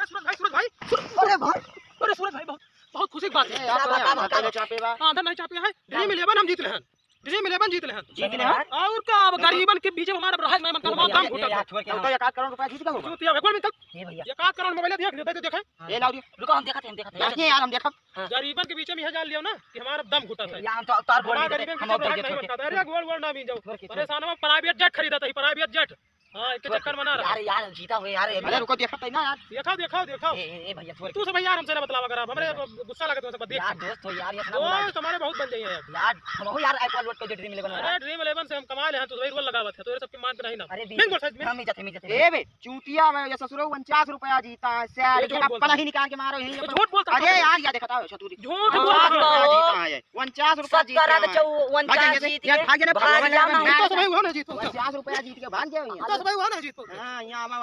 सूरज भाई अरे भाई अरे सूरज भाई बहुत बहुत खुशी की बात है। हां नहीं चापे है ड्रीम 11 हम जीत ले हैं। ड्रीम 11 जीत ले हैं। और क्या अब गरीबन के बीच हमारा रहा मैं मन का दाम घुटा छोड़ के तो 1 करोड़ रुपया जीत गए होगा। चूतिया वेगोल में तक ये भैया 1 करोड़ मोबाइल देख ले देखे ये लाओ रुको हम देखते हैं नहीं यार हम देखब गरीबन के बीच में यह जान लियो ना कि हमारा दम घुटा है। यहाँ तो तार बोल गरीबन हम के अब नहीं बनता अरे गोल ना भी जाओ परेशान में प्राइवेट जेट खरीदा था प्राइवेट जेट। हां एक चक्कर बना रहा यार जीता हुए यार अरे रुको देखते ना यार दिखाओ ए भैया छोड़ तू सब यार हमसे ना बतलावा कर हमरे गुस्सा लगे तो सब देख यार दोस्त हो यार ये दोस्त हमारे बहुत बन जाइए यार हम हो यार आईपॉड लोड कर ड्रीम 11 अरे ड्रीम 11 से हम कमा ले हैं तो भाई रोल लगावत है तो ये सब की मान पे नहीं ना अरे नहीं बोल सच में हम ही जाते ए बे चूतिया में ये ससुरो 49 रुपया जीता है सर झूठ अपना ही निकाल के मारो यही झूठ बोलता अरे यार या देखता है छतुरी झूठ बोलता बोलता है 49 रुपया जीता है 49 जीत के भाग जाने तो भाई वो ना जीतो 50 रुपया जीत के भाग गए तो भाई वो ना जीतो हां यहां